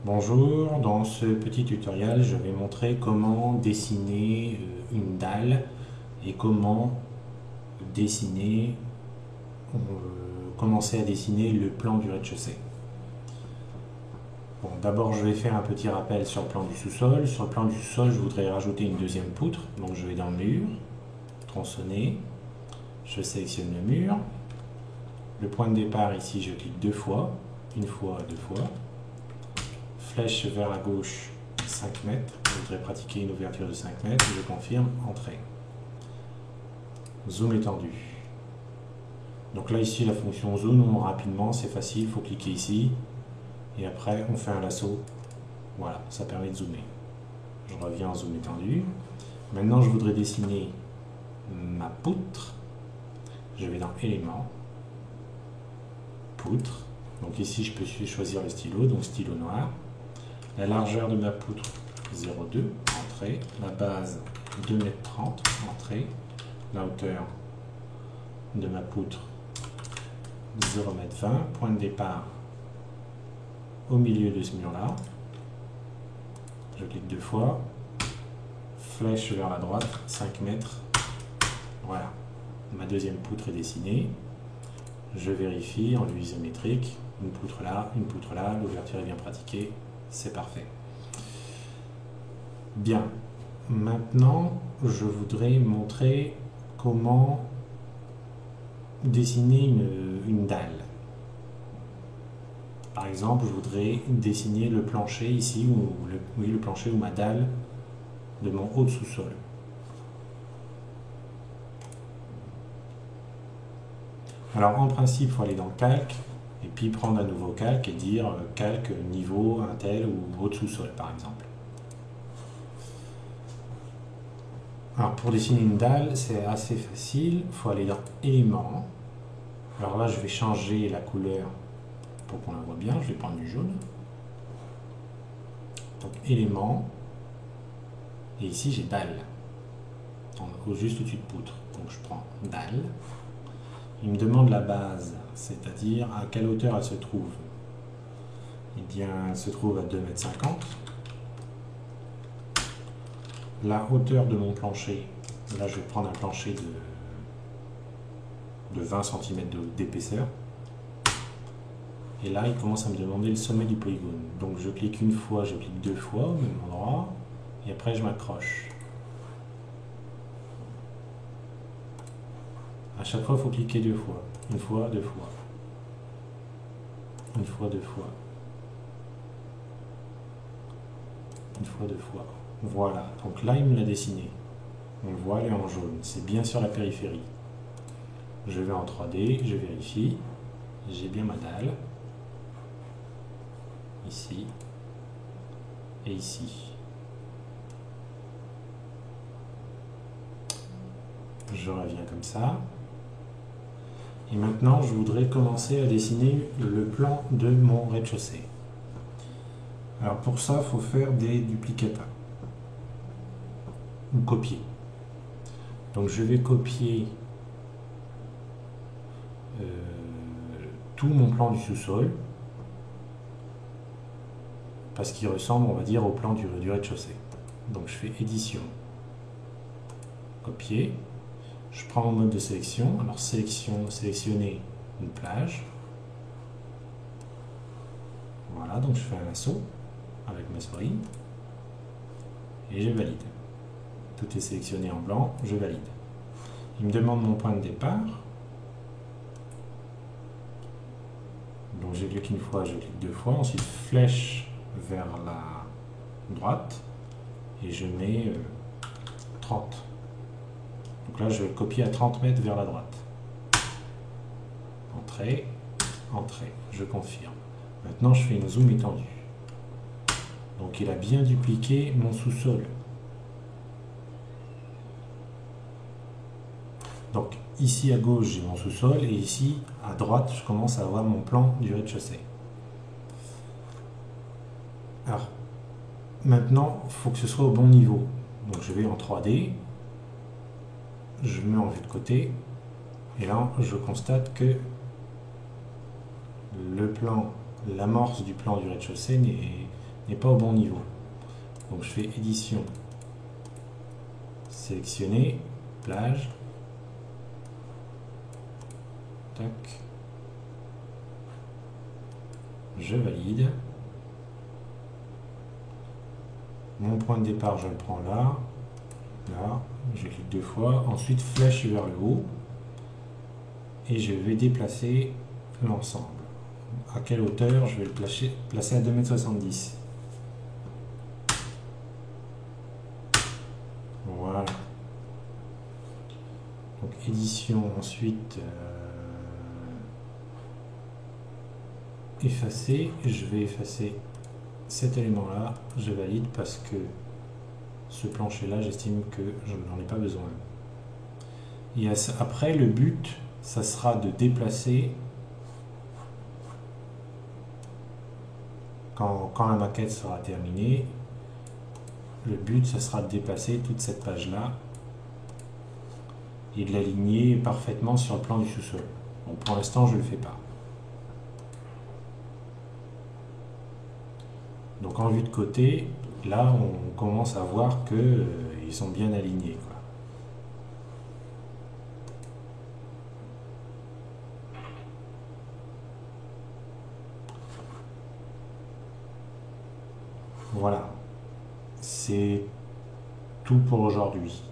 Bonjour, dans ce petit tutoriel, je vais montrer comment dessiner une dalle et comment dessiner, commencer à dessiner le plan du rez-de-chaussée. Bon, d'abord, je vais faire un petit rappel sur le plan du sous-sol. Sur le plan du sous-sol, je voudrais rajouter une deuxième poutre. Donc, je vais dans le mur, tronçonner, je sélectionne le mur. Le point de départ, ici, je clique deux fois, une fois, deux fois. Flèche vers la gauche, 5 mètres. Je voudrais pratiquer une ouverture de 5 mètres. Je confirme, entrée. Zoom étendu. Donc là, ici, la fonction zoom, rapidement, c'est facile. Il faut cliquer ici. Et après, on fait un lasso. Voilà, ça permet de zoomer. Je reviens en zoom étendu. Maintenant, je voudrais dessiner ma poutre. Je vais dans éléments, poutre. Donc ici, je peux choisir le stylo, donc stylo noir. La largeur de ma poutre, 0,2, entrée. La base, 2,30 m, entrée. La hauteur de ma poutre, 0,20 m. Point de départ, au milieu de ce mur-là. Je clique deux fois. Flèche vers la droite, 5 mètres. Voilà. Ma deuxième poutre est dessinée. Je vérifie en vue isométrique. Une poutre là, l'ouverture est bien pratiquée. C'est parfait. Bien. Maintenant, je voudrais montrer comment dessiner une dalle. Par exemple, je voudrais dessiner le plancher ici, le plancher ou ma dalle de mon haut de sous-sol. Alors, en principe, il faut aller dans calque, et puis prendre un nouveau calque et dire calque niveau un tel ou haut de sous-sol, par exemple. Alors, pour dessiner une dalle, c'est assez facile. Il faut aller dans éléments. Alors là, je vais changer la couleur pour qu'on la voit bien. Je vais prendre du jaune. Donc, éléments. Et ici, j'ai dalle. Juste au-dessus de poutre. Donc, je prends dalle. Il me demande la base, c'est-à-dire à quelle hauteur elle se trouve. Eh bien, elle se trouve à 2,50 m. La hauteur de mon plancher, là je vais prendre un plancher de 20 cm d'épaisseur. Et là, il commence à me demander le sommet du polygone. Donc je clique une fois, je clique deux fois au même endroit, et après je m'accroche. À chaque fois, il faut cliquer deux fois. Une fois, deux fois. Une fois, deux fois. Une fois, deux fois. Voilà. Donc là, il me l'a dessiné. On le voit, elle est en jaune. C'est bien sur la périphérie. Je vais en 3D, je vérifie. J'ai bien ma dalle. Ici. Et ici. Je reviens comme ça. Et maintenant, je voudrais commencer à dessiner le plan de mon rez-de-chaussée. Alors pour ça, il faut faire des duplicata. Ou copier. Donc je vais copier tout mon plan du sous-sol. Parce qu'il ressemble, on va dire, au plan du rez-de-chaussée. Donc je fais édition. Copier. Je prends mon mode de sélection. Alors sélectionner une plage. Voilà, donc je fais un lasso avec ma souris. Et je valide. Tout est sélectionné en blanc, je valide. Il me demande mon point de départ. Donc je clique une fois, je clique deux fois. Ensuite flèche vers la droite. Et je mets 30. Donc là, je vais le copier à 30 mètres vers la droite. Entrée, entrée. Je confirme. Maintenant, je fais une zoom étendue. Donc, il a bien dupliqué mon sous-sol. Donc, ici à gauche, j'ai mon sous-sol. Et ici, à droite, je commence à avoir mon plan du rez-de-chaussée. Alors, maintenant, il faut que ce soit au bon niveau. Donc, je vais en 3D. Je mets en vue de côté et là je constate que le plan, l'amorce du plan du rez-de-chaussée n'est pas au bon niveau. Donc je fais édition, sélectionner, plage, tac, je valide. Mon point de départ, je le prends là, là, je clique 2 fois, ensuite flèche vers le haut, et je vais déplacer l'ensemble. À quelle hauteur? Je vais le placer à 2,70 m. Voilà. Donc édition, ensuite effacer. Je vais effacer cet élément là, je valide parce que ce plancher là, j'estime que je n'en ai pas besoin. Et après, le but, ça sera de déplacer, quand la maquette sera terminée, le but, ça sera de déplacer toute cette page là et de l'aligner parfaitement sur le plan du sous-sol. Bon, pour l'instant, je ne le fais pas. Donc en vue de côté, là, on commence à voir que ils sont bien alignés, quoi. Voilà, c'est tout pour aujourd'hui.